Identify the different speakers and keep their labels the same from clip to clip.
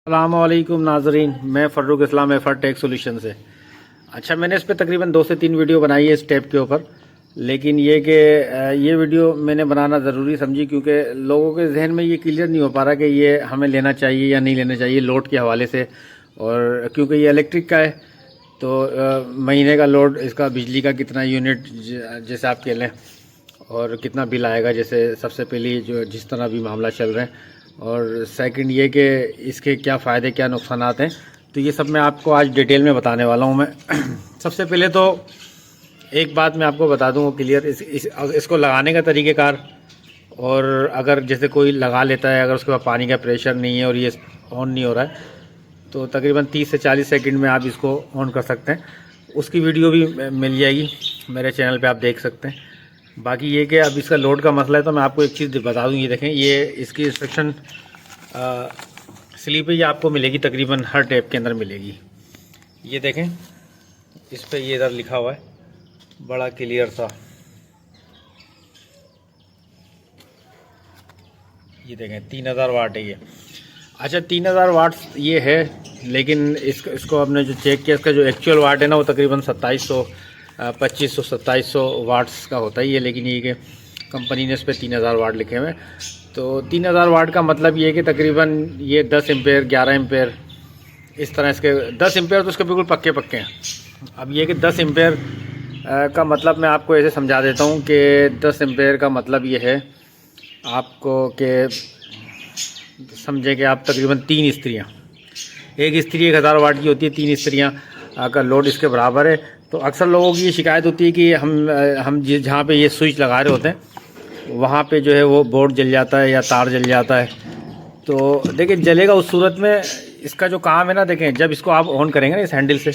Speaker 1: अस्सलामुअलैकुम नाजरीन, मैं फ़र्रुख इस्लाम एफर टेक सोल्यूशन से। अच्छा, मैंने इस पे तकरीबन 2 से 3 वीडियो बनाई है इस टैप के ऊपर। लेकिन ये कि ये वीडियो मैंने बनाना ज़रूरी समझी क्योंकि लोगों के जहन में ये क्लियर नहीं हो पा रहा कि ये हमें लेना चाहिए या नहीं लेना चाहिए लोड के हवाले से। और क्योंकि ये इलेक्ट्रिक का है तो महीने का लोड इसका बिजली का कितना यूनिट जैसे आप कह लें और कितना बिल आएगा, जैसे सबसे पहले जो जिस तरह भी मामला चल रहे हैं। और सेकंड ये कि इसके क्या फ़ायदे क्या नुकसानात हैं, तो ये सब मैं आपको आज डिटेल में बताने वाला हूँ मैं। सबसे पहले तो एक बात मैं आपको बता दूँ क्लियर, इसको लगाने का तरीक़ेकार। और अगर जैसे कोई लगा लेता है, अगर उसके पास पानी का प्रेशर नहीं है और ये ऑन नहीं हो रहा है, तो तकरीबन 30 से 40 सेकंड में आप इसको ऑन कर सकते हैं। उसकी वीडियो भी मिल जाएगी मेरे चैनल पे, आप देख सकते हैं। बाकी ये कि अब इसका लोड का मसला है तो मैं आपको एक चीज़ बता दूँ। ये देखें, ये इसकी इंस्ट्रक्शन स्लिप है, ये आपको मिलेगी तकरीबन हर टैप के अंदर मिलेगी। ये देखें, इस पर ये इधर लिखा हुआ है बड़ा क्लियर सा, ये देखें 3000 वाट है ये। अच्छा, 3000 वाट ये है, लेकिन इसको आपने जो चेक किया, इसका जो एक्चुअल वाट है ना वो तकरीबन 2500 वाट्स का होता है ये। लेकिन ये कि कंपनी ने इस पर 3000 वाट लिखे हुए हैं। तो 3000 वाट का मतलब ये है कि तकरीबन ये 10 एम्पेयर 11 एम्पेयर इस तरह इसके 10 एम्पेयर तो इसके बिल्कुल पक्के पक्के हैं। अब ये कि 10 एम्पेयर का मतलब मैं आपको ऐसे समझा देता हूँ कि 10 एम्पेयर का मतलब ये है आपको कि समझें कि आप तकरीबन 3 इस्त्रियाँ, एक इस्त्री 1000 वाट की होती है, 3 इस्त्रियाँ का लोड इसके बराबर है। तो अक्सर लोगों की ये शिकायत होती है कि हम जहाँ पे ये स्विच लगा रहे होते हैं वहाँ पे जो है वो बोर्ड जल जाता है या तार जल जाता है। तो देखिए, जलेगा उस सूरत में। इसका जो काम है ना, देखें, जब इसको आप ऑन करेंगे ना इस हैंडल से,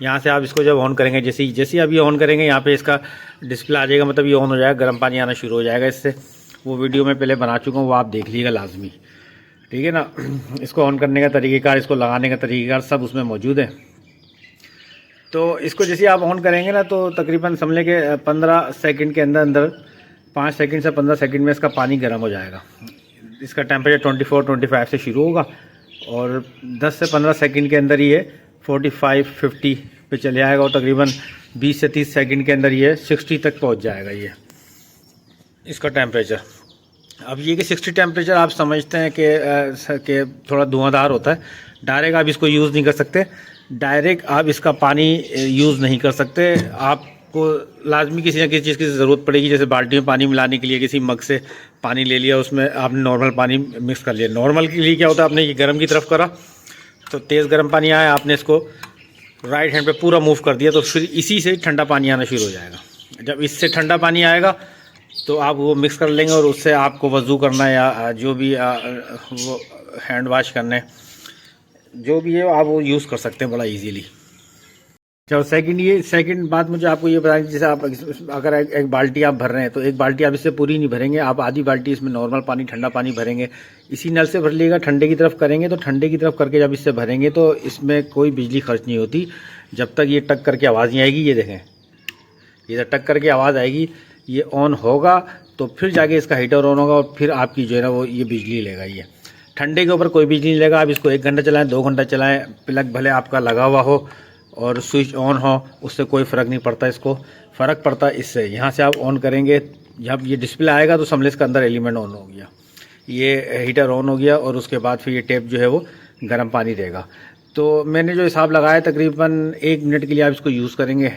Speaker 1: यहाँ से आप इसको जब ऑन करेंगे, जैसे आप ये ऑन करेंगे यहाँ पे इसका डिस्प्ले आ जाएगा, मतलब ये ऑन हो जाएगा, गर्म पानी आना शुरू हो जाएगा इससे। वो वीडियो मैं पहले बना चुका हूँ, वो आप देख लीजिएगा लाजमी, ठीक है ना। इसको ऑन करने का तरीक़ेकार, इसको लगाने का तरीक़ेकार सब उसमें मौजूद है। तो इसको जैसे आप ऑन करेंगे ना, तो तकरीबन समझ लें कि 15 सेकंड के अंदर अंदर 5 सेकंड से 15 सेकंड में इसका पानी गर्म हो जाएगा। इसका टेम्परेचर 24-25 से शुरू होगा और 10 से 15 सेकंड के अंदर ये 45-50 पे चले आएगा और तकरीबन 20 से 30 सेकंड के अंदर ये 60 तक पहुंच जाएगा ये इसका टेम्परेचर। अब ये कि 60 टेम्परेचर आप समझते हैं कि थोड़ा धुआंधार होता है। डायरेक्ट आप इसको यूज़ नहीं कर सकते, डायरेक्ट आप इसका पानी यूज़ नहीं कर सकते। आपको लाजमी किसी न किसी चीज़ की ज़रूरत पड़ेगी, जैसे बाल्टी में पानी मिलाने के लिए किसी मग से पानी ले लिया, उसमें आपने नॉर्मल पानी मिक्स कर लिया। नॉर्मल के लिए क्या होता है, आपने ये गर्म की तरफ करा तो तेज़ गर्म पानी आया, आपने इसको राइट हैंड पे पूरा मूव कर दिया तो फिर इसी से ठंडा पानी आना शुरू हो जाएगा। जब इससे ठंडा पानी आएगा तो आप वो मिक्स कर लेंगे और उससे आपको वज़ू करना है या जो भी वो हैंड वॉश करने जो भी है आप वो यूज़ कर सकते हैं बड़ा इजीली। चलो, सेकंड बात मुझे आपको ये बताएं, जैसे आप अगर एक बाल्टी आप भर रहे हैं तो एक बाल्टी आप इससे पूरी नहीं भरेंगे, आप आधी बाल्टी इसमें नॉर्मल पानी ठंडा पानी भरेंगे। इसी नल से भर लीजिएगा, ठंडे की तरफ करेंगे तो ठंडे की तरफ करके जब इससे भरेंगे तो इसमें कोई बिजली खर्च नहीं होती जब तक ये टक करके आवाज़ नहीं आएगी। ये देखें, ये टक करके आवाज़ आएगी, ये ऑन होगा तो फिर जाके इसका हीटर ऑन होगा और फिर आपकी जो है ना वो ये बिजली लेगा। ये ठंडे के ऊपर कोई बिजली नहीं लेगा। आप इसको 1 घंटा चलाएं, 2 घंटा चलाएं, प्लग भले आपका लगा हुआ हो और स्विच ऑन हो, उससे कोई फ़र्क नहीं पड़ता। इसको फ़र्क पड़ता है इससे, यहाँ से आप ऑन करेंगे, जब ये डिस्प्ले आएगा तो समझ इसका अंदर एलिमेंट ऑन हो गया, ये हीटर ऑन हो गया और उसके बाद फिर ये टेप जो है वो गर्म पानी देगा। तो मैंने जो हिसाब लगाया तकरीबन 1 मिनट के लिए आप इसको यूज़ करेंगे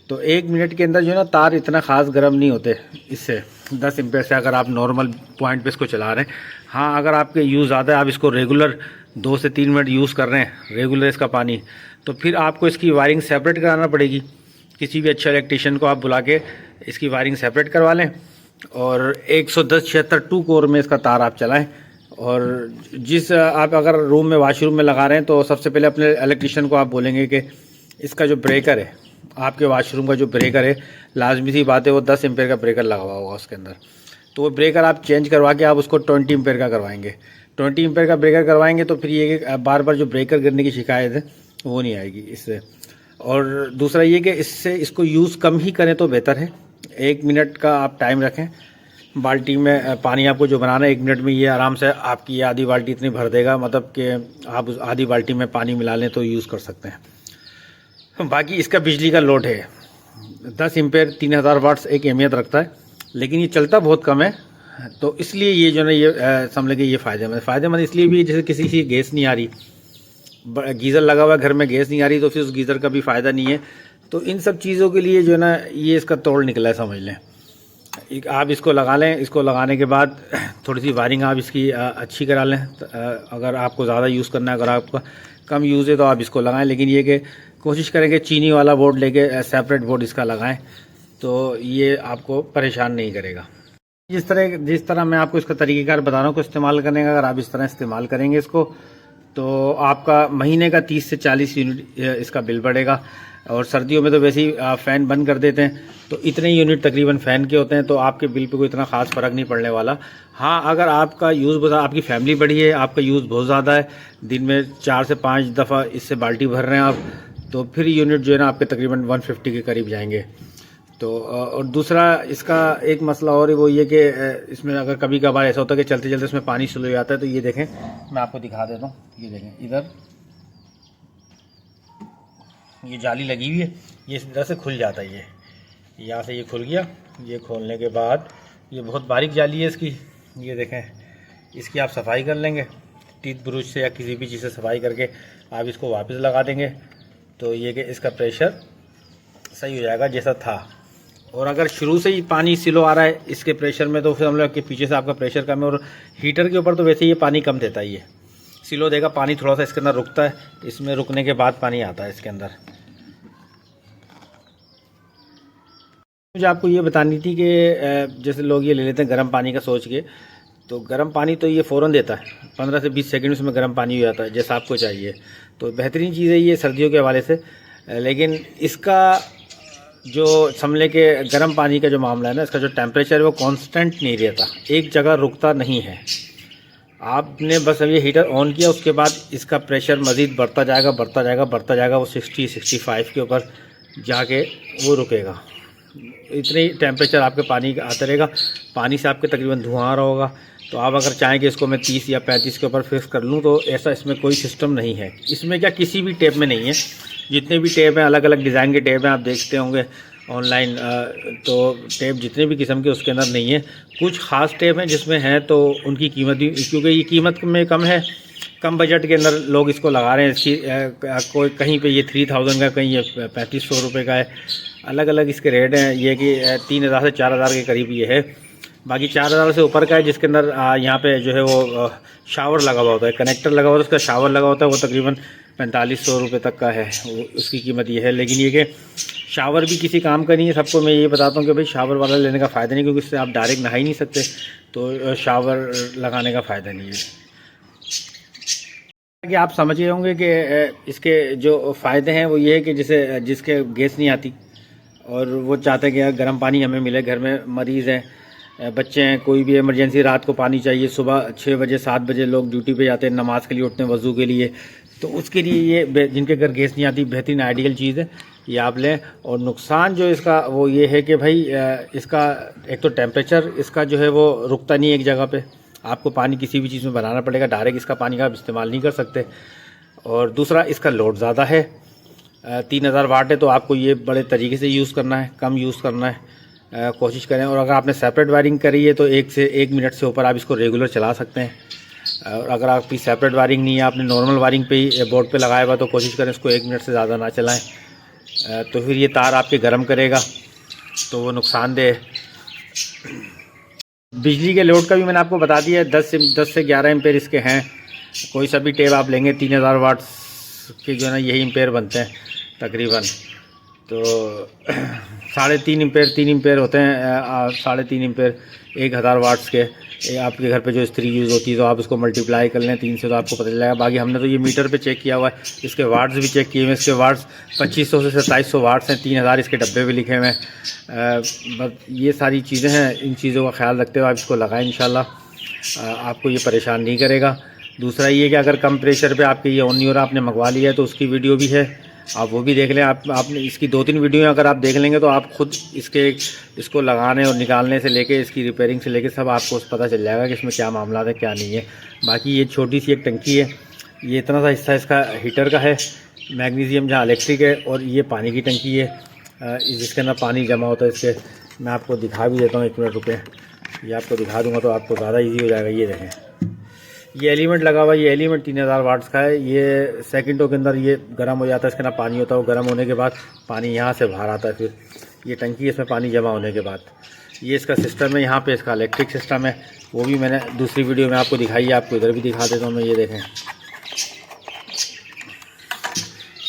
Speaker 1: तो 1 मिनट के अंदर जो है ना तार इतना ख़ास गर्म नहीं होते इससे 10 एम्पेयर से, अगर आप नॉर्मल पॉइंट पे इसको चला रहे हैं। हाँ, अगर आपके यूज़ ज़्यादा है, आप इसको रेगुलर 2 से 3 मिनट यूज़ कर रहे हैं रेगुलर इसका पानी, तो फिर आपको इसकी वायरिंग सेपरेट कराना पड़ेगी। किसी भी अच्छे इलेक्ट्रीशियन को आप बुला के इसकी वायरिंग सेपरेट करवा लें और 110-76 2 कोर में इसका तार आप चलाएँ। और जिस आप अगर रूम में वॉशरूम में लगा रहे हैं तो सबसे पहले अपने इलेक्ट्रीशियन को आप बोलेंगे कि इसका जो ब्रेकर है, आपके वॉशरूम का जो ब्रेकर है, लाजमी सी बात है वो 10 एम्पेयर का ब्रेकर लगा हुआ होगा उसके अंदर, तो वो ब्रेकर आप चेंज करवा के आप उसको 20 एम्पेयर का करवाएंगे। 20 एम्पेयर का ब्रेकर करवाएंगे तो फिर ये कि बार बार जो ब्रेकर गिरने की शिकायत है वो नहीं आएगी इससे। और दूसरा ये कि इससे इसको यूज़ कम ही करें तो बेहतर है। 1 मिनट का आप टाइम रखें बाल्टी में पानी आपको जो बनाना है 1 मिनट में ये आराम से आपकी ये आधी बाल्टी इतनी भर देगा, मतलब कि आप उस आधी बाल्टी में पानी मिला लें तो यूज़ कर सकते हैं। बाकी इसका बिजली का लोड है 10 एम्पेयर 3000 वाट्स एक अहमियत रखता है, लेकिन ये चलता बहुत कम है। तो इसलिए ये जो है ये समझ के ये फ़ायदेमंद इसलिए भी, जैसे किसी की गैस नहीं आ रही, गीज़र लगा हुआ है घर में, गैस नहीं आ रही, तो फिर उस गीज़र का भी फ़ायदा नहीं है। तो इन सब चीज़ों के लिए जो है ना ये इसका तोड़ निकला है, समझ लें। आप इसको लगा लें, इसको लगाने के बाद थोड़ी सी वायरिंग आप इसकी अच्छी करा लें। अगर आपको ज़्यादा यूज़ करना है, अगर आपका कम यूज़ है तो आप इसको लगाएं, लेकिन ये कि कोशिश करें कि चीनी वाला बोर्ड लेके सेपरेट बोर्ड इसका लगाएं, तो ये आपको परेशान नहीं करेगा। जिस तरह मैं आपको इसका तरीक़ेकार बता रहा हूँ को इस्तेमाल करने का, अगर आप इस तरह इस्तेमाल करेंगे इसको, तो आपका महीने का 30 से 40 यूनिट इसका बिल बढ़ेगा। और सर्दियों में तो वैसे ही फ़ैन बंद कर देते हैं, तो इतने यूनिट तकरीबन फ़ैन के होते हैं, तो आपके बिल पे कोई इतना ख़ास फ़र्क नहीं पड़ने वाला। हाँ, अगर आपका यूज़, आपकी फैमिली बड़ी है, आपका यूज़ बहुत ज़्यादा है, दिन में 4 से 5 दफ़ा इससे बाल्टी भर रहे हैं आप, तो फिर यूनिट जो है ना आपके तकरीबन 150 के करीब जाएंगे। तो और दूसरा इसका एक मसला और है, वो ये कि इसमें अगर कभी कभार ऐसा होता है कि चलते चलते इसमें पानी स्लो हो जाता है, तो ये देखें, मैं आपको दिखा देता हूँ। ये देखें, इधर ये जाली लगी हुई है, ये इस तरह से खुल जाता है। ये यहाँ से ये खुल गया। ये खोलने के बाद ये बहुत बारीक जाली है इसकी, ये देखें। इसकी आप सफाई कर लेंगे टीथ ब्रश से या किसी भी चीज़ से सफाई करके आप इसको वापस लगा देंगे, तो ये कि इसका प्रेशर सही हो जाएगा जैसा था। और अगर शुरू से ही पानी स्लो आ रहा है इसके प्रेशर में, तो फिर हम लोग के पीछे से आपका प्रेशर कम है। और हीटर के ऊपर तो वैसे ये पानी कम देता ही है, स्लो देगा, पानी थोड़ा सा इसके अंदर रुकता है, इसमें रुकने के बाद पानी आता है इसके अंदर। मुझे आपको ये बतानी थी कि जैसे लोग ये ले लेते हैं गर्म पानी का सोच के, तो गर्म पानी तो ये फ़ौरन देता है, 15 से 20 सेकंड उसमें गर्म पानी हो जाता है जैसा आपको चाहिए। तो बेहतरीन चीज़ है ये सर्दियों के हवाले से। लेकिन इसका जो समझ के गर्म पानी का जो मामला है ना, इसका जो टेम्परेचर है वो कांस्टेंट नहीं रहता, एक जगह रुकता नहीं है। आपने बस अब ये हीटर ऑन किया, उसके बाद इसका प्रेशर मज़ीद बढ़ता जाएगा, वो 60-65 के ऊपर जाके वो रुकेगा। इतनी टेम्परेचर आपके पानी का आता रहेगा। पानी से आपके तकरीबन धुआं आ रहा होगा। तो आप अगर चाहें कि इसको मैं 30 या 35 के ऊपर फिक्स कर लूँ, तो ऐसा इसमें कोई सिस्टम नहीं है। इसमें क्या किसी भी टैप में नहीं है, जितने भी टैप हैं अलग अलग डिज़ाइन के टैप हैं, आप देखते होंगे ऑनलाइन, तो टैप जितने भी किस्म के उसके अंदर नहीं है। कुछ ख़ास टैप हैं जिसमें हैं, तो उनकी कीमत भी, क्योंकि ये कीमत में कम है, कम बजट के अंदर लोग इसको लगा रहे हैं। इसकी कोई कहीं पे ये 3000 का, कहीं ये 3500 रुपये का है, अलग अलग इसके रेट हैं। ये कि 3000 से 4000 के करीब ये है। बाकी 4000 से ऊपर का है जिसके अंदर यहाँ पे जो है वो शावर लगा हुआ होता है, कनेक्टर लगा हुआ होता है, उसका शावर लगा होता है, वो तकरीबन 4500 रुपये तक का है, उसकी कीमत ये है। लेकिन ये कि शावर भी किसी काम का नहीं है। सबको मैं ये बताता हूँ कि भाई शावर वाला लेने का फ़ायदा नहीं, क्योंकि इससे आप डायरेक्ट नहा ही नहीं सकते, तो शावर लगाने का फ़ायदा नहीं है। कि आप समझ गए होंगे कि इसके जो फ़ायदे हैं वो ये है कि जैसे जिसके गैस नहीं आती और वो चाहते हैं कि यार गर्म पानी हमें मिले, घर में मरीज़ हैं, बच्चे हैं, कोई भी इमरजेंसी रात को पानी चाहिए, सुबह 6 बजे 7 बजे लोग ड्यूटी पे जाते हैं, नमाज के लिए उठते हैं, वज़ू के लिए, तो उसके लिए ये जिनके घर गैस नहीं आती बेहतरीन आइडियल चीज़ है, ये आप लें। और नुकसान जो इसका वो ये है कि भाई इसका एक तो टेम्परेचर इसका जो है वो रुकता नहीं है एक जगह पे, आपको पानी किसी भी चीज़ में बनाना पड़ेगा, डायरेक्ट इसका पानी का आप इस्तेमाल नहीं कर सकते। और दूसरा इसका लोड ज़्यादा है, 3000 वाट है, तो आपको ये बड़े तरीके से यूज़ करना है, कम यूज़ करना है, कोशिश करें। और अगर आपने सेपरेट वायरिंग करी है तो 1 मिनट से ऊपर आप इसको रेगुलर चला सकते हैं। और अगर आपकी सेपरेट वायरिंग नहीं है, आपने नॉर्मल वायरिंग पे ही बोर्ड पे लगाया हुआ, तो कोशिश करें इसको 1 मिनट से ज़्यादा ना चलाएं, तो फिर ये तार आपके गर्म करेगा, तो वो नुकसानदेह। बिजली के लोड का भी मैंने आपको बता दिया है, 10 से 11 एम्पेयर इसके हैं। कोई सा भी टेप आप लेंगे 3000 वाट्स के जो है ना यही एम्पेयर बनते हैं तकरीबन। तो 3.5 एम्पेयर 3 एम्पेयर होते हैं, 3.5 एम्पेयर 1000 वाट्स के। आपके घर पे जो इस्त्री यूज़ होती है तो आप इसको मल्टीप्लाई कर लें 3 से, तो आपको पता चलेगा। बाकी हमने तो ये मीटर पे चेक किया हुआ है, इसके वाट्स भी चेक किए हुए हैं। इसके वाट्स 2500 से 2700 वाट्स हैं, 3000 इसके डब्बे भी लिखे हुए हैं। बस ये सारी चीज़ें हैं, इन चीज़ों का ख्याल रखते हुए आप इसको लगाएं, इंशाल्लाह आपको ये परेशान नहीं करेगा। दूसरा ये कि अगर कम प्रेशर पे आपके ये ऑन नहीं हो रहा, आपने मंगवा लिया है, तो उसकी वीडियो भी है, आप वो भी देख लें। आपने इसकी 2-3 वीडियो अगर आप देख लेंगे तो आप खुद इसको लगाने और निकालने से लेके इसकी रिपेयरिंग से लेके सब आपको पता चल जाएगा कि इसमें क्या मामला है क्या नहीं है। बाकी ये छोटी सी एक टंकी है, ये इतना सा हिस्सा इसका हीटर का है, मैग्नीशियम जहाँ इलेक्ट्रिक है, और ये पानी की टंकी है जिसके अंदर पानी जमा होता है। इसके मैं आपको दिखा भी देता हूँ, 1 मिनट रुपये, ये आपको दिखा दूँगा तो आपको ज़्यादा ईजी हो जाएगा। ये देखें, ये एलिमेंट लगा हुआ है, ये एलिमेंट 3000 वाट्स का है। ये सेकंडों के अंदर ये गर्म हो जाता है, इसके अंदर पानी होता है, वो गर्म होने के बाद पानी यहाँ से बाहर आता है। फिर ये टंकी, इसमें पानी जमा होने के बाद ये इसका सिस्टम है। यहाँ पे इसका इलेक्ट्रिक सिस्टम है, वो भी मैंने दूसरी वीडियो में आपको दिखाई है, आपको इधर भी दिखा देता हूँ मैं। ये देखें,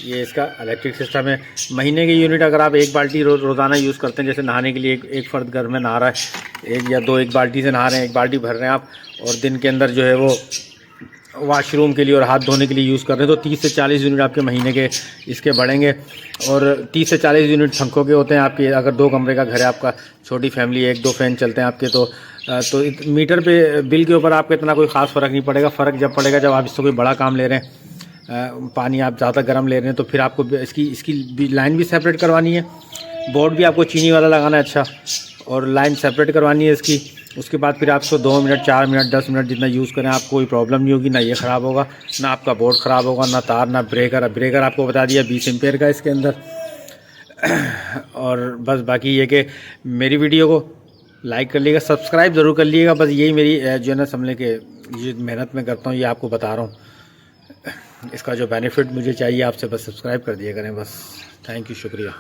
Speaker 1: ये इसका इलेक्ट्रिक सिस्टम है। महीने की यूनिट अगर आप 1 बाल्टी रोज़ाना यूज़ करते हैं, जैसे नहाने के लिए एक फ़र्द घर में नहा रहा है, 1 या 2 एक बाल्टी से नहा रहे हैं, 1 बाल्टी भर रहे हैं आप, और दिन के अंदर जो है वो वॉशरूम के लिए और हाथ धोने के लिए यूज़ कर रहे हैं, तो 30 से 40 यूनिट आपके महीने के इसके बढ़ेंगे। और 30 से 40 यूनिट पंखों के होते हैं आपके। अगर 2 कमरे का घर है आपका, छोटी फैमिली, 1-2 फैन चलते हैं आपके, तो मीटर पे बिल के ऊपर आपका इतना कोई ख़ास फ़र्क नहीं पड़ेगा। फ़र्क जब पड़ेगा जब आप इससे कोई बड़ा काम ले रहे हैं, पानी आप ज़्यादा गर्म ले रहे हैं, तो फिर आपको इसकी लाइन भी सेपरेट करवानी है, बोर्ड भी आपको चीनी वाला लगाना है अच्छा, और लाइन सेपरेट करवानी है इसकी। उसके बाद फिर आपको 2 मिनट, 4 मिनट, 10 मिनट जितना यूज़ करें आपको कोई प्रॉब्लम नहीं होगी। ना ये ख़राब होगा, ना आपका बोर्ड ख़राब होगा, ना तार, ना ब्रेकर आपको बता दिया 20 एम्पेयर का इसके अंदर। और बस बाकी ये कि मेरी वीडियो को लाइक कर लीजिएगा, सब्सक्राइब ज़रूर कर लीजिएगा। बस यही मेरी जो है ना समझ लें कि ये मेहनत मैं करता हूँ, ये आपको बता रहा हूँ। इसका जो बेनिफिट मुझे चाहिए आपसे, बस सब्सक्राइब कर दिया करें बस। थैंक यू, शुक्रिया।